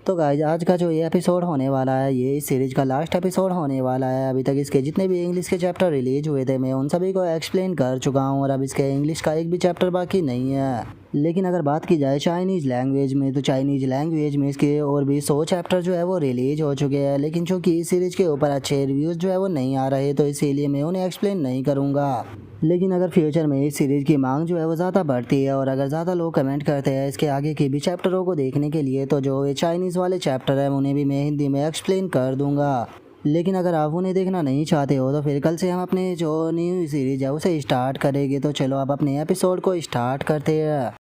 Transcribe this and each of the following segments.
तो गाइस आज का जो ये एपिसोड होने वाला है ये इस सीरीज का लास्ट एपिसोड होने वाला है। अभी तक इसके जितने भी इंग्लिश के चैप्टर रिलीज हुए थे मैं उन सभी को एक्सप्लेन कर चुका हूँ और अब इसके इंग्लिश का एक भी चैप्टर बाकी नहीं है। लेकिन अगर बात की जाए चाइनीज़ लैंग्वेज में तो चाइनीज़ लैंग्वेज में इसके और भी 100 चैप्टर जो है वो रिलीज हो चुके हैं। लेकिन चूँकि इस सीरीज के ऊपर अच्छे रिव्यूज़ जो है वो नहीं आ रहे तो इसीलिए मैं उन्हें एक्सप्लेन नहीं करूँगा। लेकिन अगर फ्यूचर में इस सीरीज़ की मांग जो है वो ज़्यादा बढ़ती है और अगर ज़्यादा लोग कमेंट करते हैं इसके आगे के भी चैप्टरों को देखने के लिए तो जो ये चाइनीज़ वाले चैप्टर हैं उन्हें भी मैं हिंदी में एक्सप्लेन कर दूँगा। लेकिन अगर आप उन्हें देखना नहीं चाहते हो तो फिर कल से हम अपने जो न्यू सीरीज है उसे स्टार्ट करेंगे। तो चलो अब अपने एपिसोड को स्टार्ट करते हैं।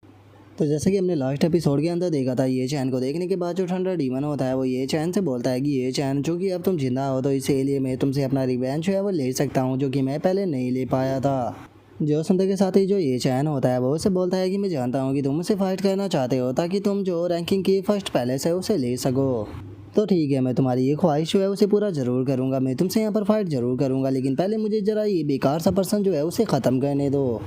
तो जैसे कि हमने लास्ट एपिसोड के अंदर देखा था ये चैन को देखने के बाद जो थंडर डीमन होता है वो ये चैन से बोलता है कि ये चैन चूँकि अब तुम जिंदा हो तो इसीलिए मैं तुमसे अपना रिवेंज है वो ले सकता हूँ जो कि मैं पहले नहीं ले पाया था। जो सुनते के साथ ही जो ये चैन होता है वो उसे बोलता है कि मैं जानता हूँ कि तुम मुझसे फाइट करना चाहते हो ताकि तुम जो रैंकिंग की फर्स्ट पैलेस है उसे ले सको। तो ठीक है, मैं तुम्हारी ये ख्वाहिश जो है उसे पूरा ज़रूर करूँगा, मैं तुमसे यहाँ पर फाइट ज़रूर करूँगा, लेकिन पहले मुझे ज़रा ये बेकार सा पर्सन जो है उसे ख़त्म करने दो।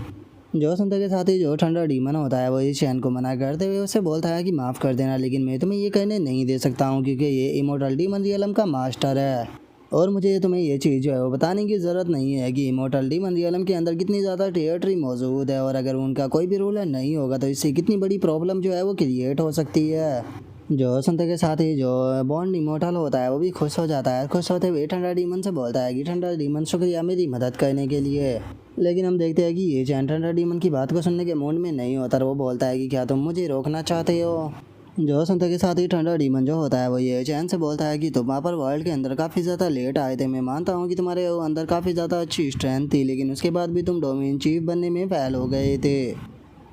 जो सुनते के साथ ही जो थंडर डीमन होता है वो इस चैन को मना करते हुए उसे बोलता है कि माफ़ कर देना लेकिन मैं तुम्हें ये करने नहीं दे सकता हूँ क्योंकि ये इमोर्टल डीमन रियलम का मास्टर है और मुझे तुम्हें ये चीज़ जो है वो बताने की ज़रूरत नहीं है कि इमोर्टल डीमन रियलम के अंदर कितनी ज़्यादा टेरिटरी मौजूद है और अगर उनका कोई भी रूलर नहीं होगा तो इससे कितनी बड़ी प्रॉब्लम जो है वो क्रिएट हो सकती है। जो सुनते के साथ ही जो बॉन्ड इमोर्टल होता है वो भी खुश हो जाता है। खुश होते हुए थंडर डीमन से बोलता है कि थंडर डीमन शुक्रिया मेरी मदद करने के लिए। लेकिन हम देखते हैं कि ये चैन थंडर डीमन की बात को सुनने के मूड में नहीं होता और वो बोलता है कि क्या तुम मुझे रोकना चाहते हो। जो सुनते के साथ ही थंडर डीमन जो होता है वो ये चैन से बोलता है कि तुम वहाँ पर वर्ल्ड के अंदर काफ़ी ज़्यादा लेट आए थे। मैं मानता हूँ कि तुम्हारे अंदर काफ़ी ज़्यादा अच्छी स्ट्रेंथ थी लेकिन उसके बाद भी तुम डोमेन चीफ बनने में फेल हो गए थे।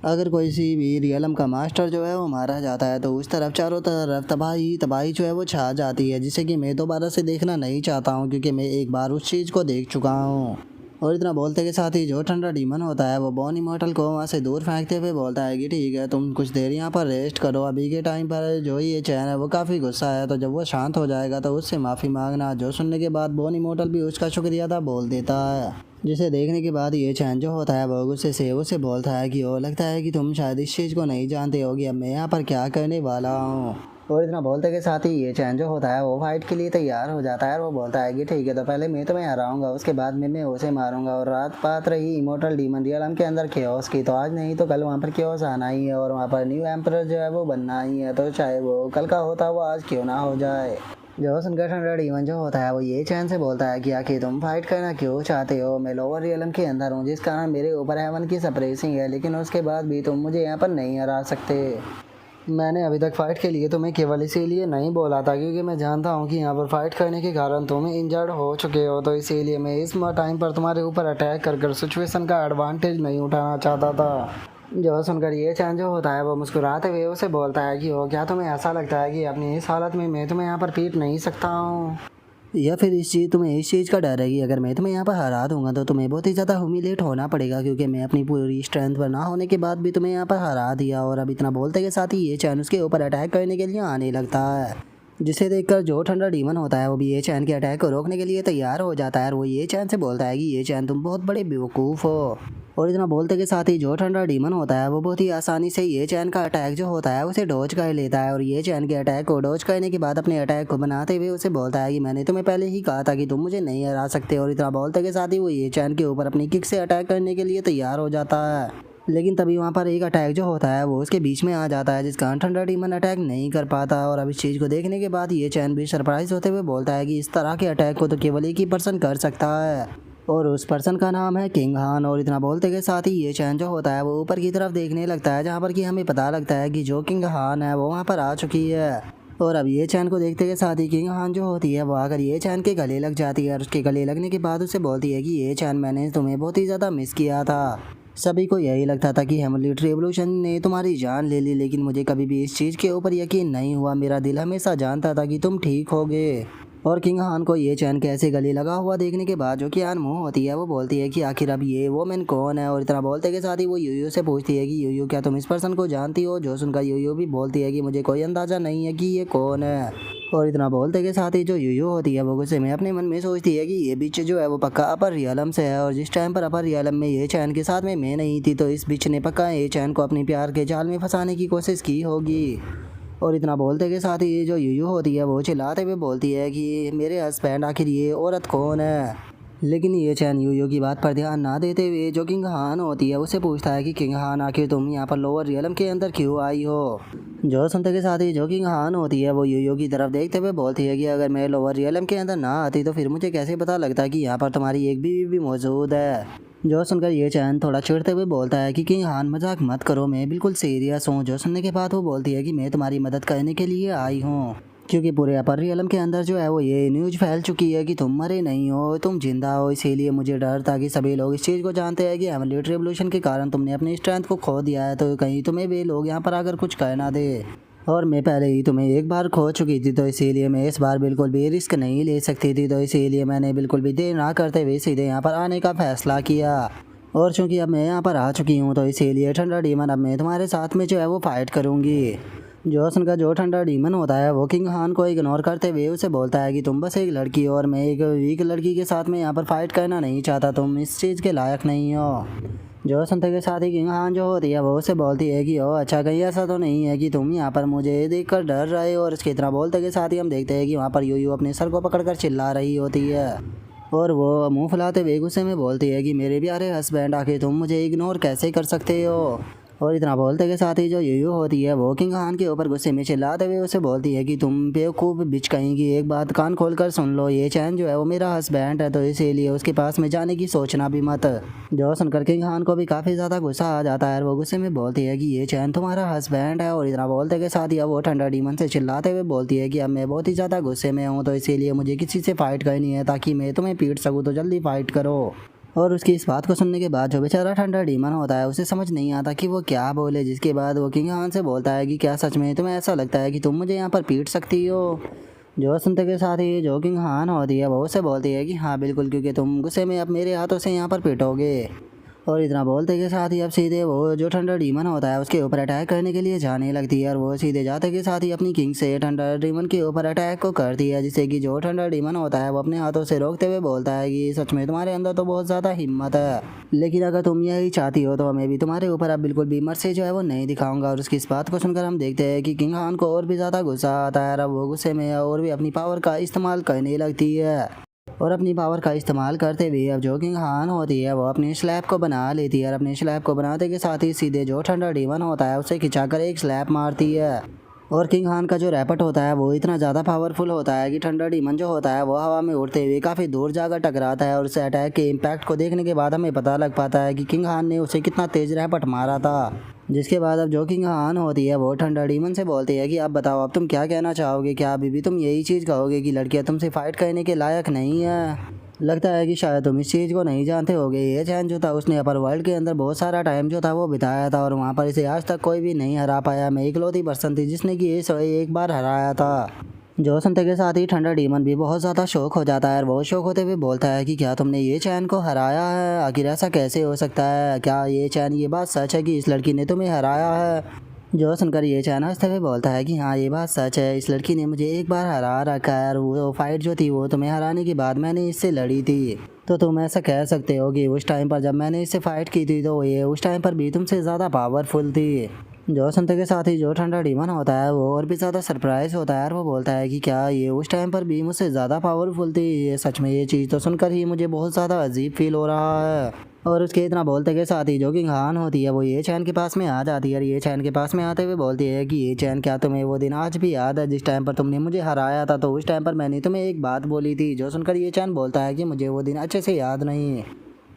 अगर कोई सी भी रियलम का मास्टर जो है वो मारा जाता है तो उस तरफ चारों तरफ तबाही तबाही जो है वो छा जाती है जिसे कि मैं दोबारा से देखना नहीं चाहता हूँ क्योंकि मैं एक बार उस चीज़ को देख चुका हूँ। और इतना बोलते के साथ ही जो थंडर डीमन होता है वो बॉन इमोर्टल को वहाँ से दूर फेंकते हुए बोलता है कि ठीक है तुम कुछ देर यहाँ पर रेस्ट करो, अभी के टाइम पर जो ये चैन है वो काफ़ी गुस्सा है तो जब वो शांत हो जाएगा तो उससे माफ़ी मांगना। जो सुनने के बाद बॉन इमोर्टल भी उसका शुक्रिया अदा बोल देता है जिसे देखने के बाद ये चैन जो होता है वो गुस्से से उसे बोलता है कि वो लगता है कि तुम शायद इस चीज़ को नहीं जानते हो कि अब मैं यहाँ पर क्या करने वाला हूँ। और इतना बोलते के साथ ही ये चैन जो होता है वो फाइट के लिए तैयार हो जाता है और वो बोलता है कि ठीक है तो पहले मैं तुम्हें हराऊंगा उसके बाद मैं उसे मारूंगा। और रात बात रही इमोर्टल डीमन रियलम के अंदर केओस की तो आज नहीं तो कल वहाँ पर केओस आना ही है और वहाँ पर न्यू एम्परर जो है वो बनना ही है, तो चाहे वो कल का होता वो आज क्यों ना हो जाए। जो सुनकर थंडर डीमन जो होता है वो ये चैन से बोलता है कि आखिर तुम फाइट करना क्यों चाहते हो। मैं लोअर रियलम के अंदर हूँ जिस कारण मेरे ऊपर हेवन की सप्रेसिंग है लेकिन उसके बाद भी तुम मुझे यहाँ पर नहीं हरा सकते। मैंने अभी तक फ़ाइट के लिए तुम्हें केवल इसीलिए नहीं बोला था क्योंकि मैं जानता हूँ कि यहाँ पर फाइट करने के कारण तुम इंजर्ड हो चुके हो, तो इसीलिए मैं इस टाइम पर तुम्हारे ऊपर अटैक कर सिचुएशन का एडवांटेज नहीं उठाना चाहता था। जो सुनकर ये चैन जो होता है वो मुस्कुराते हुए उसे बोलता है कि वो क्या तुम्हें ऐसा लगता है कि अपनी इस हालत में मैं तुम्हें यहाँ पर पीट नहीं सकता हूँ, या फिर तुम्हें इस चीज़ का डर है कि अगर मैं तुम्हें यहाँ पर हरा दूंगा तो तुम्हें बहुत ही ज़्यादा ह्यूमिलेट होना पड़ेगा क्योंकि मैं अपनी पूरी स्ट्रेंथ पर ना होने के बाद भी तुम्हें यहाँ पर हरा दिया। और अब इतना बोलते के साथ ही ये चैन उसके ऊपर अटैक करने के लिए आने लगता है जिसे देखकर जो थंडर डीमन होता है वो भी ये चैन के अटैक को रोकने के लिए तैयार हो जाता है और वो ये चैन से बोलता है कि ये चैन तुम बहुत बड़े बेवकूफ़ हो। और इतना बोलते के साथ ही जो थंडर डीमन होता है वो बहुत ही आसानी से ये चैन का अटैक जो होता है उसे डॉज कर लेता है और ये चैन के अटैक को डॉज करने के बाद अपने अटैक को बनाते हुए उसे बोलता है कि मैंने तुम्हें पहले ही कहा था कि तुम मुझे नहीं हरा सकते। और इतना बोलते के साथ ही वो ये चैन के ऊपर अपनी किक से अटैक करने के लिए तैयार हो जाता है। लेकिन तभी वहाँ पर एक अटैक जो होता है वो उसके बीच में आ जाता है जिस कारण थंडर डीमन अटैक नहीं कर पाता। और अब इस चीज़ को देखने के बाद ये चैन भी सरप्राइज होते हुए बोलता है कि इस तरह के अटैक को तो केवल एक ही पर्सन कर सकता है और उस पर्सन का नाम है किंग हान। और इतना बोलते के साथ ही ये चैन जो होता है वो ऊपर की तरफ देखने लगता है जहाँ पर कि हमें पता लगता है कि जो किंग हान है वो वहाँ पर आ चुकी है। और अब ये चैन को देखते के साथ ही किंग हान जो होती है वो आकर ये चैन के गले लग जाती है और उसके गले लगने के बाद उसे बोलती है कि ये चैन मैंने तुम्हें बहुत ही ज़्यादा मिस किया था। सभी को यही लगता था कि हेमलेट रेवोल्यूशन ने तुम्हारी जान ले ली लेकिन मुझे कभी भी इस चीज़ के ऊपर यकीन नहीं हुआ। मेरा दिल हमेशा जानता था कि तुम ठीक होगे। और किंग हान को ये चैन कैसे गले लगा हुआ देखने के बाद जो कि अनमुह होती है वो बोलती है कि आखिर अब ये वोमेन कौन है। और इतना बोलते के साथ ही वो यूयू से पूछती है कि यूयू क्या तुम इस पर्सन को जानती हो। जो सुनकर यूयू भी बोलती है कि मुझे कोई अंदाज़ा नहीं है कि ये कौन है। और इतना बोलते के साथ ही जो यूयू होती है वो गुस्से में अपने मन में सोचती है कि ये बिच जो है वो पक्का अपर रियलम से है और जिस टाइम पर अपर रियलम में ये चैन के साथ में मैं नहीं थी तो इस बिच ने पक्का ये चैन को अपनी प्यार के जाल में फंसाने की कोशिश की होगी। और इतना बोलते के साथ ही जो यूयू होती है वो चिल्लाते हुए बोलती है कि मेरे हस्बैंड आखिर ये औरत कौन है। लेकिन ये चैन यूयू की बात पर ध्यान ना देते हुए जो किंग हान होती है उससे पूछता है कि किंग हान आखिर तुम यहाँ पर लोअर रियलम के अंदर क्यों आई हो। जो सुनते के साथ ही जो किंग हान होती है वो यूयू की तरफ देखते हुए बोलती है कि अगर मैं लोअर रियलम के अंदर ना आती तो फिर मुझे कैसे पता लगता कि यहाँ पर तुम्हारी एक बीवी भी मौजूद है। जो सुनकर ये चैन थोड़ा चिढ़ते हुए बोलता है कि किंग हान मजाक मत करो, मैं बिल्कुल सीरियस हूँ। जो सुनने के बाद वो बोलती है कि मैं तुम्हारी मदद करने के लिए आई हूँ, क्योंकि पूरे अपर रियलम के अंदर जो है वो ये न्यूज़ फैल चुकी है कि तुम मरे नहीं हो, तुम जिंदा हो। इसीलिए मुझे डर था कि सभी लोग इस चीज़ को जानते हैं कि हेमलेट रेवोल्यूशन के कारण तुमने अपनी स्ट्रेंथ को खो दिया है, तो कहीं तुम्हें वे लोग यहाँ पर आकर कुछ कह ना दे। और मैं पहले ही तुम्हें एक बार खो चुकी थी, तो इसीलिए मैं इस बार बिल्कुल भी रिस्क नहीं ले सकती थी, तो इसीलिए मैंने बिल्कुल भी देर ना करते हुए सीधे यहाँ पर आने का फैसला किया। और चूंकि अब मैं यहाँ पर आ चुकी हूँ तो इसीलिए ठंडा डीमन अब मैं तुम्हारे साथ में जो है वो फाइट करूँगी। जोसन का जो ठंडा डीमन होता है वो किंग हान को इग्नोर करते हुए उसे बोलता है कि तुम बस एक लड़की हो और मैं एक वीक लड़की के साथ में यहाँ पर फाइट करना नहीं चाहता, तुम इस चीज़ के लायक नहीं हो। जो सुनते के साथ ही किंग हान जो होती है वो उसे बोलती है कि ओ अच्छा, कहीं ऐसा तो नहीं है कि तुम यहाँ पर मुझे देखकर डर रहे हो। और इसकी तरह बोलते के साथ ही हम देखते हैं कि वहाँ पर यूयू अपने सर को पकड़कर चिल्ला रही होती है और वो मुंह फुलाते हुए गुस्से में बोलती है कि मेरे प्यारे हस्बैंड आके तुम मुझे इग्नोर कैसे कर सकते हो। और इतना बोलते के साथ ही जो यूयू होती है वो किंग हान के ऊपर गुस्से में चिल्लाते हुए उसे बोलती है कि तुम बेवकूफ़ बिच कहेंगी, एक बात कान खोल कर सुन लो, ये चैन जो है वो मेरा हस्बैंड है, तो इसीलिए उसके पास में जाने की सोचना भी मत। जो सुनकर किंग हान को भी काफ़ी ज़्यादा गुस्सा आ जाता है और वो गुस्से में बोलती है कि ये चैन तुम्हारा हस्बैंड है। और इतना बोलते के साथ ही अब वो ठंडा डीमन से चिल्लाते हुए बोलती है कि अब मैं बहुत ही ज़्यादा गुस्से में हूँ, तो इसीलिए मुझे किसी से फाइट करनी है ताकि मैं तुम्हें पीट सकूँ, तो जल्दी फाइट करो। और उसकी इस बात को सुनने के बाद जो बेचारा ठंडा डीमन होता है उसे समझ नहीं आता कि वो क्या बोले, जिसके बाद वो किंग हान से बोलता है कि क्या सच में तुम्हें ऐसा लगता है कि तुम मुझे यहाँ पर पीट सकती हो। जो सुनते के साथ ही जो किंग हान होती है वो उसे बोलती है कि हाँ बिल्कुल, क्योंकि तुम गुस्से में अब मेरे हाथों से यहाँ पर पीटोगे। और इतना बोलते के साथ ही अब सीधे वो जो ठंडा डीमन होता है उसके ऊपर अटैक करने के लिए जाने लगती है और वो सीधे जाते के साथ ही अपनी किंग से ठंडा डीमन के ऊपर अटैक को करती है, जिससे कि जो ठंडा डीमन होता है वो अपने हाथों से रोकते हुए बोलता है कि सच में तुम्हारे अंदर तो बहुत ज़्यादा हिम्मत है, लेकिन अगर तुम यही चाहती हो तो मैं भी तुम्हारे ऊपर अब बिल्कुल भी मर्सी जो है वो नहीं दिखाऊंगा। और उसकी इस बात को सुनकर हम देखते हैं कि किंग हान को और भी ज़्यादा गुस्सा आता है और वो गुस्से में और भी अपनी पावर का इस्तेमाल करने लगती है। और अपनी पावर का इस्तेमाल करते हुए अब जो किंग हान होती है वो अपनी स्लैब को बना लेती है और अपने स्लैब को बनाते के साथ ही सीधे जो ठंडा डीमन होता है उसे खिंचाकर एक स्लैब मारती है। और किंग हान का जो रैपट होता है वो इतना ज़्यादा पावरफुल होता है कि ठंडा डीमन जो होता है वो हवा में उड़ते हुए काफ़ी दूर जाकर टकराता है और उस अटैक के इम्पैक्ट को देखने के बाद हमें पता लग पाता है कि किंग हान ने उसे कितना तेज़ रैपट मारा था। जिसके बाद अब जो किंग हान होती है वो ठंडा डीमन से बोलती है कि अब बताओ, अब तुम क्या कहना चाहोगे, क्या अभी भी तुम यही चीज़ कहोगे कि लड़कियां तुमसे फाइट करने के लायक नहीं है। लगता है कि शायद तुम इस चीज़ को नहीं जानते होगे, ये चैन जो था उसने अपर वर्ल्ड के अंदर बहुत सारा टाइम जो था वो बिताया था और वहाँ पर इसे आज तक कोई भी नहीं हरा पाया। मैं इकलौती पर्सन थी जिसने कि इसे एक बार हराया था। जो सुनते के साथ ही ठंडा डीमन भी बहुत ज़्यादा शौक हो जाता है और बहुत शौक होते हुए बोलता है कि क्या तुमने ये चैन को हराया है, आखिर ऐसा कैसे हो सकता है, क्या ये चैन ये बात सच है कि इस लड़की ने तुम्हें हराया है। जो सुनकर ये चैन हंसते हुए बोलता है कि हाँ ये बात सच है, इस लड़की ने मुझे एक बार हरा रखा है और वो फाइट जो थी वो तुम्हें हराने के बाद मैंने इससे लड़ी थी, तो तुम ऐसा कह सकते हो कि उस टाइम पर जब मैंने इससे फाइट की थी तो ये उस टाइम पर भी तुमसे ज़्यादा पावरफुल थी। जो सुनते के साथ ही जो ठंडा डीमन होता है वो और भी ज़्यादा सरप्राइज होता है और वो बोलता है कि क्या ये उस टाइम पर भी मुझसे ज़्यादा पावरफुल थी। ये सच में ये चीज़ तो सुनकर ही मुझे बहुत ज़्यादा अजीब फील हो रहा है। और उसके इतना बोलते के साथ ही जो किंग हान होती है वो ये चैन के पास में आ जाती है और ये चैन के पास में आते हुए बोलती है कि ये चैन क्या तुम्हें वो दिन आज भी याद है जिस टाइम पर तुमने मुझे हराया था, तो उस टाइम पर मैंने तुम्हें एक बात बोली थी। जो सुनकर ये चैन बोलता है कि मुझे वो दिन अच्छे से याद नहीं।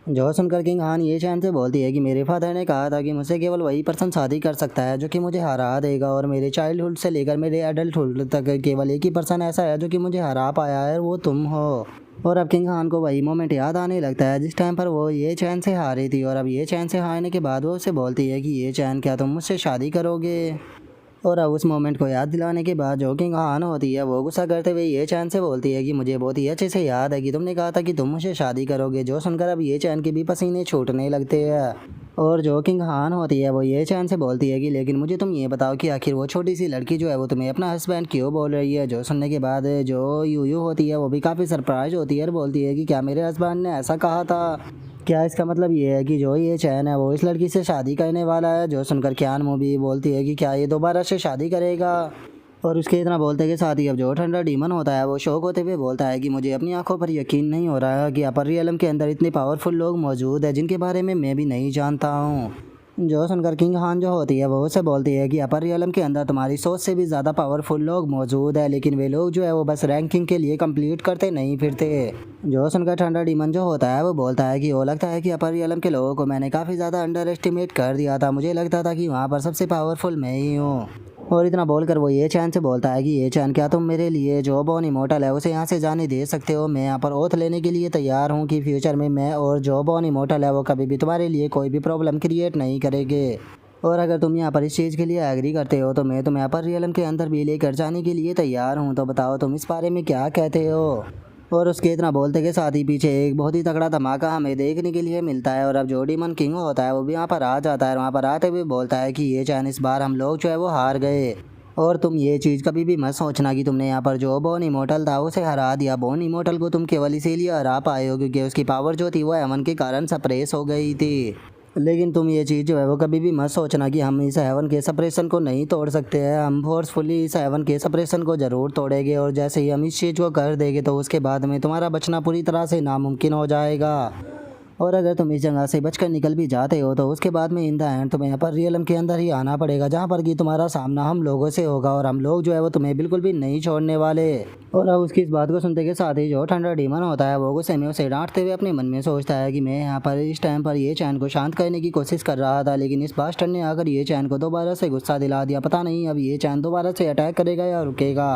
जो सुनकर किंग हान ये चैन से बोलती है कि मेरे फादर ने कहा था कि मुझसे केवल वही पर्सन शादी कर सकता है जो कि मुझे हरा देगा, और मेरे चाइल्डहुड से लेकर मेरे एडल्टहुड तक केवल एक ही पर्सन ऐसा है जो कि मुझे हरा पाया है, वो तुम हो। और अब किंग हान को वही मोमेंट याद आने लगता है जिस टाइम पर वो ये चैन से हारी थी। और अब ये चैन से हारने के बाद वो उसे बोलती है कि ये चैन क्या तुम मुझसे शादी करोगे। और अब उस मोमेंट को याद दिलाने के बाद जो किंग हान होती है वो गुस्सा करते हुए ये चैन से बोलती है कि मुझे बहुत ही अच्छे से याद है कि तुमने कहा था कि तुम मुझसे शादी करोगे। जो सुनकर अब ये चैन के भी पसीने छूटने लगते हैं। और जो किंग हान होती है वो ये चैन से बोलती है कि लेकिन मुझे तुम ये बताओ कि आखिर वो छोटी सी लड़की जो है वो तुम्हें अपना हस्बैंड क्यों बोल रही है। जो सुनने के बाद जो यूयू होती है वो भी काफ़ी सरप्राइज होती है और बोलती है कि क्या मेरे हस्बैंड ने ऐसा कहा था, क्या इसका मतलब ये है कि जो ये चैन है वो इस लड़की से शादी करने वाला है? जो सुनकर कियान मूवी बोलती है कि क्या ये दोबारा से शादी करेगा? और उसके इतना बोलते के साथ ही अब जो ठंडा डीमन होता है वो शौक होते हुए बोलता है कि मुझे अपनी आंखों पर यकीन नहीं हो रहा है कि अपर रियलम के अंदर इतने पावरफुल लोग मौजूद है जिनके बारे में मैं भी नहीं जानता हूँ। जो सुनकर किंग हान जो होती है वो उसे बोलती है कि अपर रियलम के अंदर तुम्हारी सोच से भी ज़्यादा पावरफुल लोग मौजूद है, लेकिन वे लोग जो है वो बस रैंकिंग के लिए कंप्लीट करते नहीं फिरते। जो सुनकर ठंडा डीमन जो होता है वो बोलता है कि वो लगता है कि अपर रियलम के लोगों को मैंने काफ़ी ज़्यादा अंडर एस्टिमेट कर दिया था, मुझे लगता था कि वहाँ पर सबसे पावरफुल मैं ही हूँ। और इतना बोलकर वो ये चैन से बोलता है कि ये चैन क्या तुम मेरे लिए जो बॉन इमोर्टल है उसे यहाँ से जाने दे सकते हो? मैं यहाँ पर ओथ लेने के लिए तैयार हूँ कि फ्यूचर में मैं और जो बॉन इमोर्टल है वो कभी भी तुम्हारे लिए कोई भी प्रॉब्लम क्रिएट नहीं करेंगे। और अगर तुम यहाँ पर इस चीज़ के लिए एग्री करते हो तो मैं तुम्हें अपर रियलम के अंदर भी लेकर जाने के लिए तैयार हूँ। तो बताओ तुम इस बारे में क्या कहते हो? और उसके इतना बोलते के साथ ही पीछे एक बहुत ही तगड़ा धमाका हमें देखने के लिए मिलता है। और अब जो डीमन किंग होता है वो भी यहाँ पर आ जाता है। वहाँ पर आते हुए बोलता है कि ये चैन इस बार हम लोग जो है वो हार गए, और तुम ये चीज़ कभी भी मत सोचना कि तुमने यहाँ पर जो बॉन इमोर्टल था उसे हरा दिया। बॉन इमोर्टल को तुम केवल इसीलिए हरा पाए हो क्योंकि उसकी पावर जो थी वो हेवन के कारण सप्रेस हो गई थी। लेकिन तुम ये चीज़ जो है वो कभी भी मत सोचना कि हम इस हेवन के सप्रेशन को नहीं तोड़ सकते हैं। हम फोर्सफुली इस हेवन के सप्रेशन को ज़रूर तोड़ेंगे, और जैसे ही हम इस चीज़ को कर देंगे तो उसके बाद में तुम्हारा बचना पूरी तरह से नामुमकिन हो जाएगा। और अगर तुम इस जगह से बचकर निकल भी जाते हो तो उसके बाद में इन द एंड तुम्हें यहाँ पर रियलम के अंदर ही आना पड़ेगा, जहाँ पर कि तुम्हारा सामना हम लोगों से होगा, और हम लोग जो है वो तुम्हें बिल्कुल भी नहीं छोड़ने वाले। और अब उसकी इस बात को सुनते के साथ ही जो ठंडा डीमन होता है वो गुस्से में उसे डांटते हुए अपने मन में सोचता है कि मैं यहाँ पर इस टाइम पर ये चैन को शांत करने की कोशिश कर रहा था, लेकिन इस बास्टर्ड ने आकर ये चैन को दोबारा से गुस्सा दिला दिया। पता नहीं अब ये चैन दोबारा से अटैक करेगा या रुकेगा।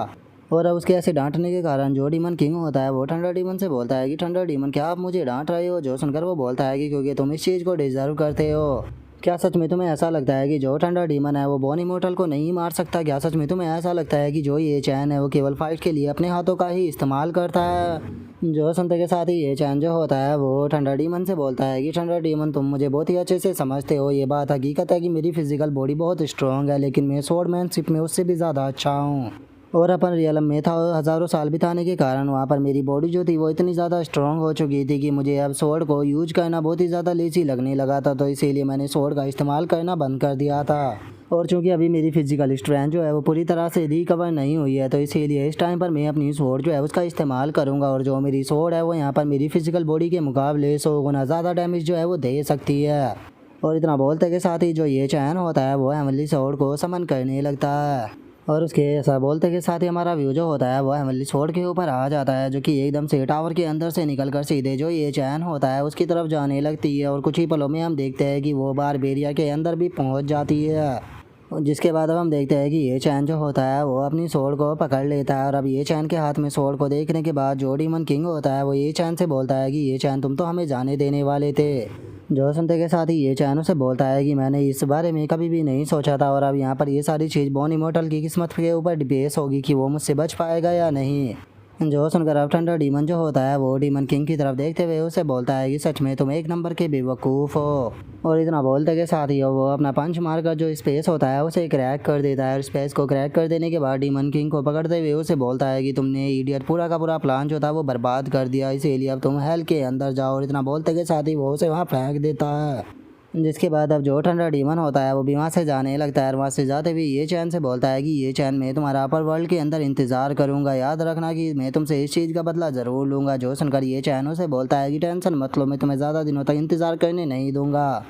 और अब उसके ऐसे डांटने के कारण जो डीमन किंग होता है वो ठंडा डीमन से बोलता है कि ठंडा डीमन क्या आप मुझे डांट रहे हो? जो सुनकर वो बोलता है कि क्योंकि तुम इस चीज़ को डिजर्व करते हो। क्या सच में तुम्हें ऐसा लगता है कि जो ठंडा डीमन है वो बॉन इमोर्टल को नहीं मार सकता? क्या सच में तुम्हें ऐसा लगता है कि जो ये चैन है वो केवल फाइट के लिए अपने हाथों का ही इस्तेमाल करता है? जो सुनते के साथ ही ये चैन जो होता है वो ठंडा डीमन से बोलता है कि ठंडा डीमन तुम मुझे बहुत ही अच्छे से समझते हो। ये बात हकीकत है कि मेरी फिजिकल बॉडी बहुत स्ट्रॉन्ग है, लेकिन मैं स्वॉर्डमैनशिप में उससे भी ज़्यादा अच्छा हूँ। और अपन रियलम में था हज़ारों साल बिताने के कारण वहाँ पर मेरी बॉडी जो थी वो इतनी ज़्यादा स्ट्रॉन्ग हो चुकी थी कि मुझे अब स्वॉर्ड को यूज करना बहुत ही ज़्यादा लेजी लगने लगा था, तो इसीलिए मैंने स्वॉर्ड का इस्तेमाल करना बंद कर दिया था। और चूंकि अभी मेरी फिजिकल स्ट्रेंथ जो है वो पूरी तरह से रिकवर नहीं हुई है, तो इसीलिए इस टाइम पर मैं अपनी स्वॉर्ड जो है उसका इस्तेमाल करूँगा, और जो मेरी स्वॉर्ड है वो यहाँ पर मेरी फिजिकल बॉडी के मुकाबले 100 गुना ज़्यादा डैमेज जो है वो दे सकती है। और इतना बोलते के साथ ही जो ये चैन होता है वो हेवनली स्वॉर्ड को समन करने लगता है। और उसके ऐसा बोलते के साथ ही हमारा व्यू जो होता है वो हेवनली स्वॉर्ड के ऊपर आ जाता है, जो कि एकदम से टावर के अंदर से निकलकर सीधे जो ये चैन होता है उसकी तरफ जाने लगती है। और कुछ ही पलों में हम देखते हैं कि वो बारबेरिया के अंदर भी पहुंच जाती है, जिसके बाद अब हम देखते हैं कि ये चैन जो होता है वो अपनी स्वॉर्ड को पकड़ लेता है। और अब ये चैन के हाथ में स्वॉर्ड को देखने के बाद जो डीमन किंग होता है वो ये चैन से बोलता है कि ये चैन तुम तो हमें जाने देने वाले थे। जो सुनते के साथ ही ये चैन उसे बोलता है कि मैंने इस बारे में कभी भी नहीं सोचा था, और अब यहाँ पर ये सारी चीज़ बॉन इमोर्टल की किस्मत के ऊपर बेस होगी कि वो मुझसे बच पाएगा या नहीं। जो सुनकर अब ठंडा डीमन जो होता है वो डीमन किंग की तरफ देखते हुए उसे बोलता है कि सच में तुम एक नंबर के बेवकूफ़ हो। और इतना बोलते के साथ ही वो अपना पंच मारकर जो स्पेस होता है उसे क्रैक कर देता है, और स्पेस को क्रैक कर देने के बाद डीमन किंग को पकड़ते हुए उसे बोलता है कि तुमने इडियट पूरा का पूरा प्लान जो था वो बर्बाद कर दिया, इसीलिए अब तुम हेल के अंदर जाओ। और इतना बोलते के साथ ही वो उसे वहाँ फेंक देता है, जिसके बाद अब जो ठंडा डीमन होता है वो भी वहाँ से जाने लगता है। और वहाँ से जाते हुए ये चैन से बोलता है कि ये चैन मैं तुम्हारा अपर वर्ल्ड के अंदर इंतज़ार करूँगा, याद रखना कि मैं तुमसे इस चीज़ का बदला ज़रूर लूँगा। जो सुनकर ये चैन उसे बोलता है कि टेंशन मत लो, मैं तुम्हें ज़्यादा दिनों तक इंतज़ार करने नहीं दूँगा।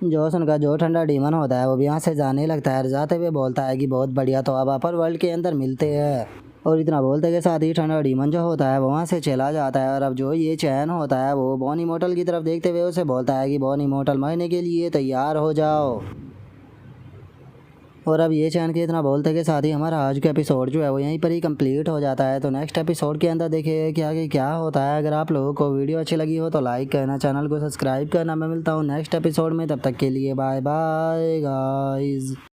जो सुनकर जो ठंडा डीमन होता है वो भी यहाँ से जाने लगता है, और जाते हुए बोलता है कि बहुत बढ़िया, तो अब अपर वर्ल्ड के अंदर मिलते हैं। और इतना बोलते के साथ ही ठंडा डीमन जो होता है वो वहाँ से चला जाता है। और अब जो ये चैन होता है वो बॉन इमोर्टल की तरफ देखते हुए उसे बोलता है कि बॉन इमोर्टल मरने के लिए तैयार हो जाओ। और अब ये चैन के इतना बोलते के साथ ही हमारा आज का एपिसोड जो है वो यहीं पर ही कंप्लीट हो जाता है। तो नेक्स्ट एपिसोड के अंदर देखिए कि आगे क्या होता है। अगर आप लोगों को वीडियो अच्छी लगी हो तो लाइक करना, चैनल को सब्सक्राइब करना। मैं मिलता हूँ नेक्स्ट एपिसोड में, तब तक के लिए बाय बाय गाइज़।